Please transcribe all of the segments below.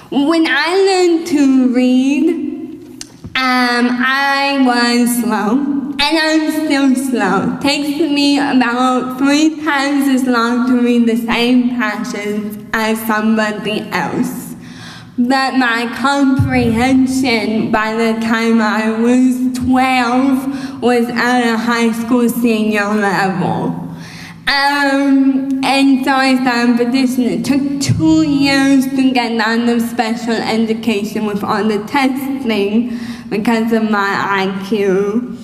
When I learned to read, I was slow, and I'm still slow. It takes me about 3 times as long to read the same passage as somebody else. But my comprehension by the time I was 12 was at a high school senior level. And so I started petitioning. It took 2 years to get out of special education with all the testing because of my IQ.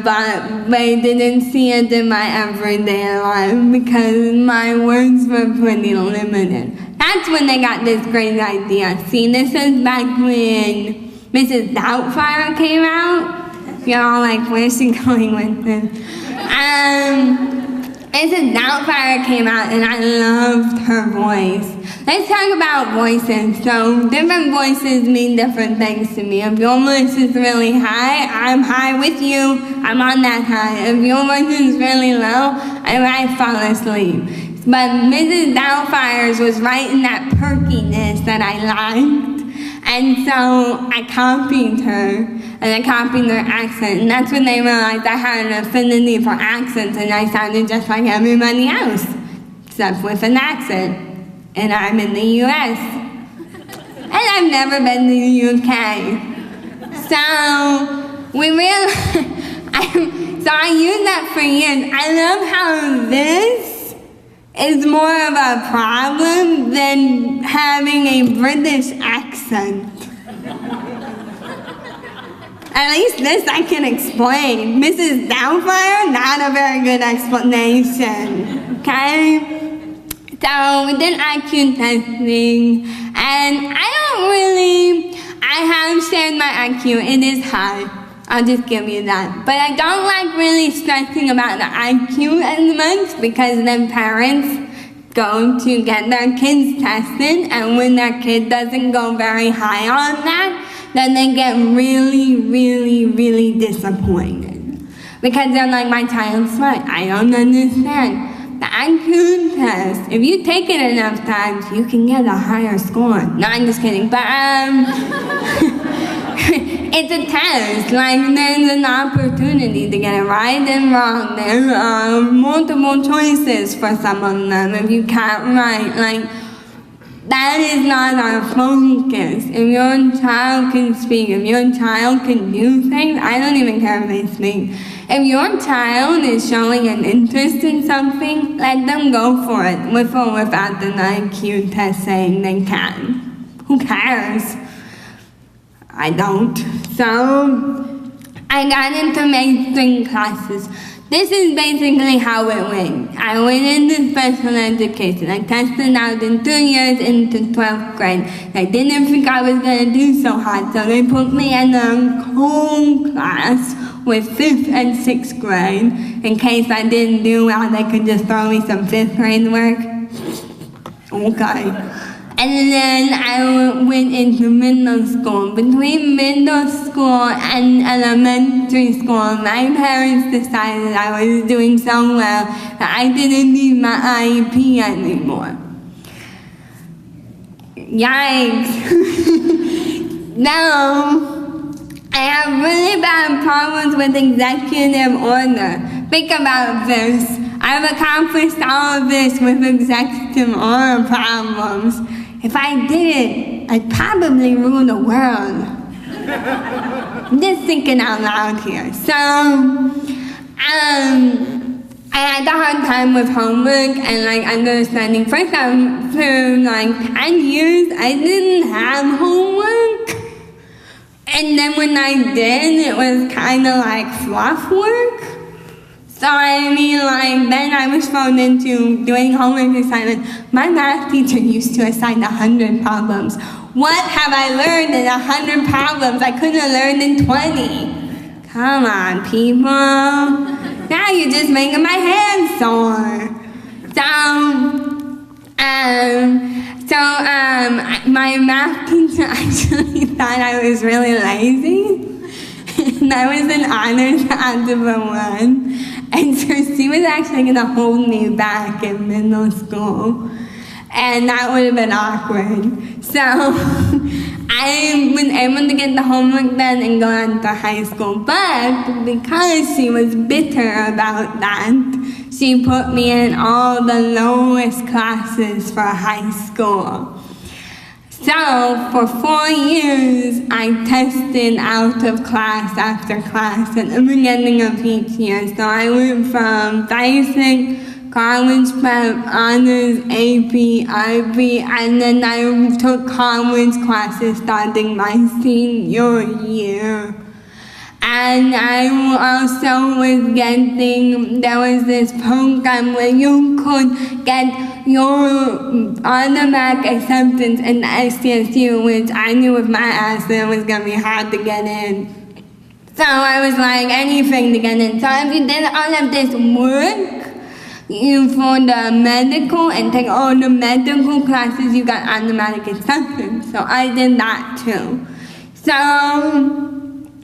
But they didn't see it in my everyday life because my words were pretty limited. That's when they got this great idea. See, this is back when Mrs. Doubtfire came out. You're all like, where's she going with this? Mrs. Doubtfire came out and I loved her voice. Let's talk about voices. So different voices mean different things to me. If your voice is really high, I'm high with you. I'm on that high. If your voice is really low, I might fall asleep. But Mrs. Doubtfire's was right in that perkiness that I liked. And so I copied her. And I copied their accent, and that's when they realized I had an affinity for accents, and I sounded just like everybody else, except with an accent. And I'm in the US. And I've never been to the UK. So we realized, so I used that for years. I love how this is more of a problem than having a British accent. At least this I can explain. Mrs. Doubtfire, not a very good explanation, okay? So we did IQ testing, and I have shared my IQ. It is high. I'll just give you that. But I don't like really stressing about the IQ as much because then parents go to get their kids tested, and when their kid doesn't go very high on that, then they get really, really, really disappointed. Because they're like, my child's smart. I don't understand. The IQ test, if you take it enough times, you can get a higher score. No, I'm just kidding. But, it's a test. Like, there's an opportunity to get it right and wrong. There are multiple choices for some of them. If you can't write, like, that is not our focus. If your child can speak, if your child can do things, I don't even care if they speak. If your child is showing an interest in something, let them go for it, with or without the IQ test saying they can. Who cares? I don't. So, I got into mainstream classes. This is basically how it went. I went into special education. I tested out in 2 years into 12th grade. I didn't think I was going to do so hot, so they put me in a co-class with 5th and 6th grade. In case I didn't do well, they could just throw me some 5th grade work. Okay. And then I went into middle school. Between middle school and elementary school, my parents decided I was doing so well that I didn't need my IEP anymore. Yikes. Now, I have really bad problems with executive order. Think about this. I've accomplished all of this with executive order problems. If I did it, I'd probably rule the world. I'm just thinking out loud here. So, I had a hard time with homework and like understanding. First, for like 10 years, I didn't have homework. And then when I did, it was kind of like fluff work. So I mean, like, then I was thrown into doing homework assignments. My math teacher used to assign 100 problems. What have I learned in 100 problems I couldn't have learned in 20? Come on, people. Now you're just making my hands sore. My math teacher actually thought I was really lazy. And I was in honors algebra 1. And so she was actually going to hold me back in middle school. and that would have been awkward. So I was able to get the homework done and go on to high school, but because she was bitter about that, she put me in all the lowest classes for high school. So for 4 years, I tested out of class after class at the beginning of each year. So I went from basic, college prep, honors, AP, IB, and then I took college classes starting my senior year. And I also was getting, there was this program where you could get your automatic acceptance in the SCSU, which I knew with my accent was going to be hard to get in. So I was like, anything to get in. So if you did all of this work, you for the medical and take all the medical classes, you got automatic acceptance. So I did that too. So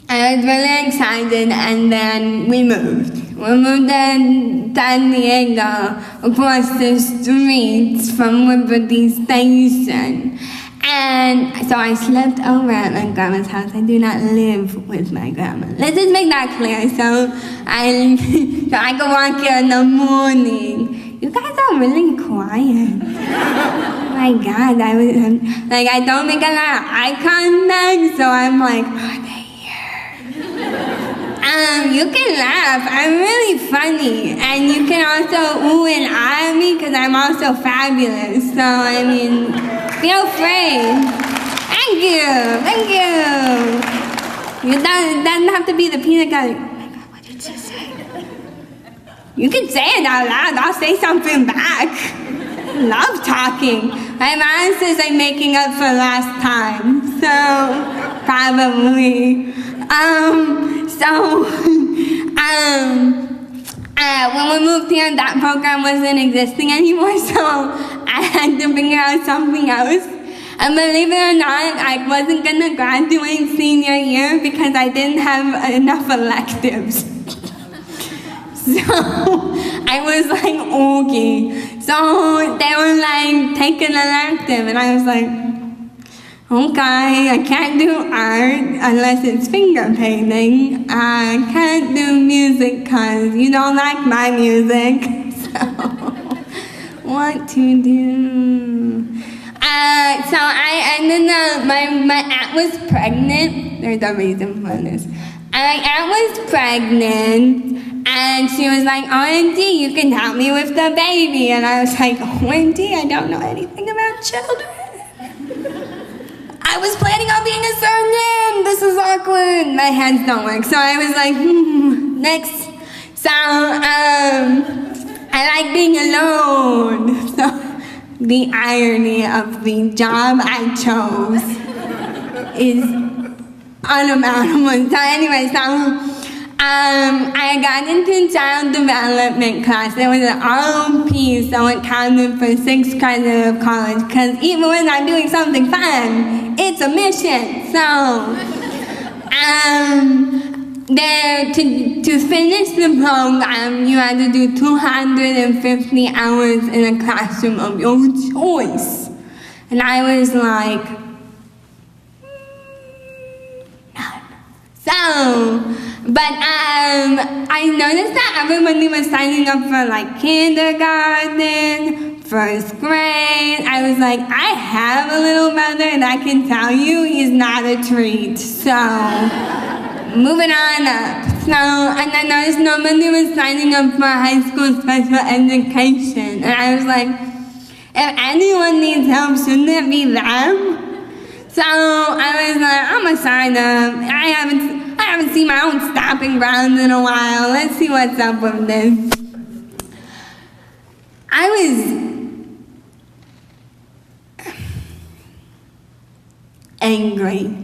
I was really excited, and then we moved. We moved to San Diego, across the streets from Liberty Station. And so I slept over at my grandma's house. I do not live with my grandma. Let's just make that clear. So I could walk here in the morning. You guys are really quiet. Oh my God, I don't make a lot of eye contact, so I'm like, are they here? You can laugh. I'm really funny, and you can also ooh and ah at me because I'm also fabulous. So I mean, feel free. Thank you. It doesn't have to be the peanut gallery. Oh my God, what did she say? You can say it out loud. I'll say something back. I love talking. My mom says I'm making up for last time, so probably. When we moved here, that program wasn't existing anymore, so I had to figure out something else. And believe it or not, I wasn't gonna graduate senior year because I didn't have enough electives. So I was like, okay. So they were like, take an elective, and I was like, okay, I can't do art unless it's finger painting. I can't do music because you don't like my music. So, what to do? So I ended up, my aunt was pregnant. There's a reason for this. My aunt was pregnant, and she was like, Auntie, you can help me with the baby. And I was like, Auntie, I don't know anything about children. I was planning on being a surgeon. This is awkward. My hands don't work. So I was like, next. So, I like being alone. So, the irony of the job I chose is unimaginable. So anyway, I got into child development class. It was an ROP, so it counted for 6 credits of college, because even when I'm doing something fun, it's a mission. So, to finish the program, you had to do 250 hours in a classroom of your choice. And I was like, none. So, but I noticed that everybody was signing up for like kindergarten, 1st grade. I was like, I have a little brother, and I can tell you he's not a treat. So, moving on up. So, and I noticed nobody was signing up for high school special education. And I was like, if anyone needs help, shouldn't it be them? So I was like, I'm gonna sign up. I haven't seen my own stomping ground in a while. Let's see what's up with this. I was angry.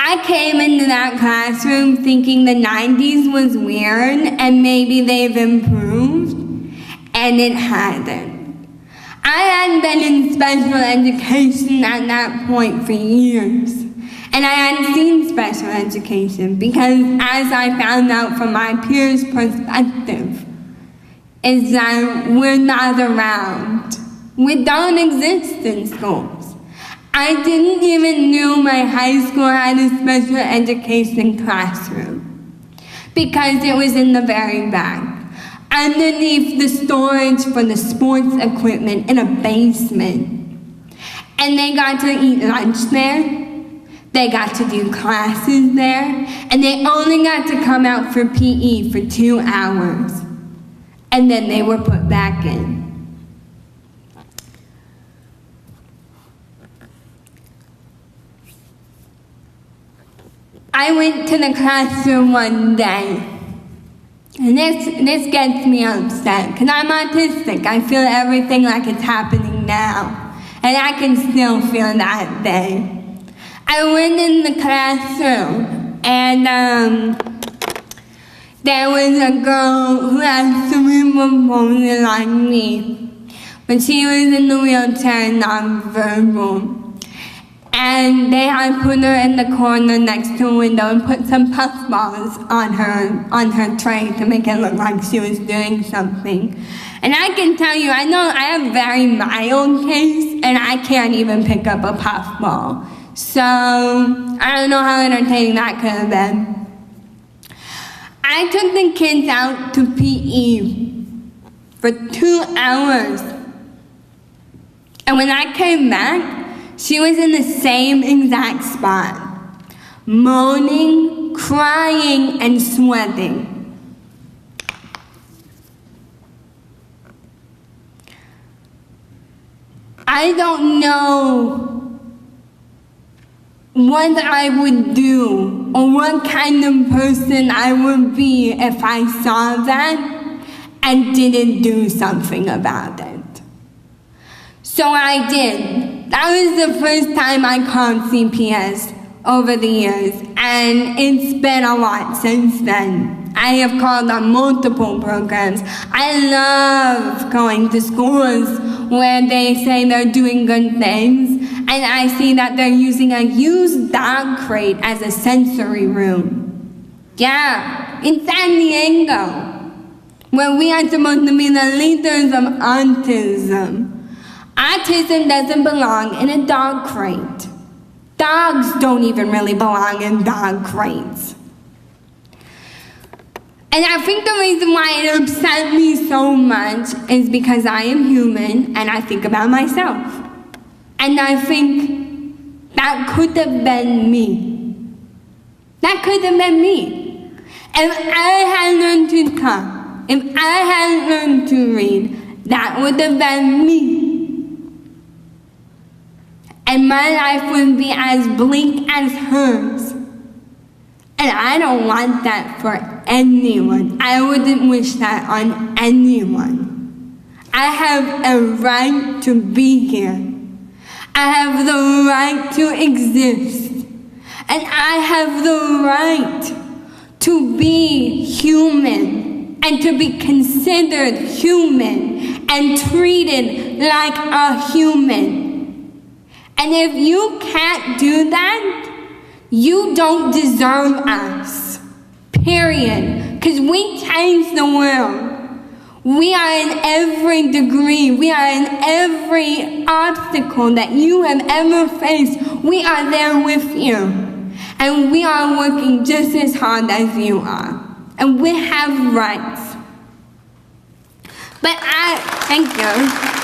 I came into that classroom thinking the 90s was weird and maybe they've improved, and it hadn't. I hadn't been in special education at that point for years, and I hadn't seen special education because, as I found out from my peers' perspective, is that we're not around. We don't exist in schools. I didn't even know my high school had a special education classroom because it was in the very back, underneath the storage for the sports equipment in a basement. And they got to eat lunch there. They got to do classes there, and they only got to come out for PE for 2 hours, and then they were put back in. I went to the classroom one day, and this gets me upset, because I'm autistic. I feel everything like it's happening now, and I can still feel that day. I went in the classroom, and there was a girl who had cerebral palsy like me, but she was in the wheelchair and nonverbal. And they had put her in the corner next to a window and put some puffballs on her tray to make it look like she was doing something. And I can tell you, I know I have a very mild case, and I can't even pick up a puffball. So, I don't know how entertaining that could have been. I took the kids out to PE for 2 hours. And when I came back, she was in the same exact spot, moaning, crying, and sweating. I don't know what I would do or what kind of person I would be if I saw that and didn't do something about it. So I did. That was the first time I called CPS over the years, and it's been a lot since then. I have called on multiple programs. I love going to schools where they say they're doing good things, and I see that they're using a used dog crate as a sensory room. Yeah, in San Diego, where we are supposed to be the leaders of autism. Autism doesn't belong in a dog crate. Dogs don't even really belong in dog crates. And I think the reason why it upset me so much is because I am human and I think about myself. And I think that could have been me. That could have been me. If I had learned to talk, if I had learned to read, that would have been me. And my life would be as bleak as hers. And I don't want that for anyone. I wouldn't wish that on anyone. I have a right to be here. I have the right to exist. And I have the right to be human and to be considered human and treated like a human. And if you can't do that, you don't deserve us, period. Because we change the world. We are in every degree. We are in every obstacle that you have ever faced. We are there with you. And we are working just as hard as you are. And we have rights. But thank you.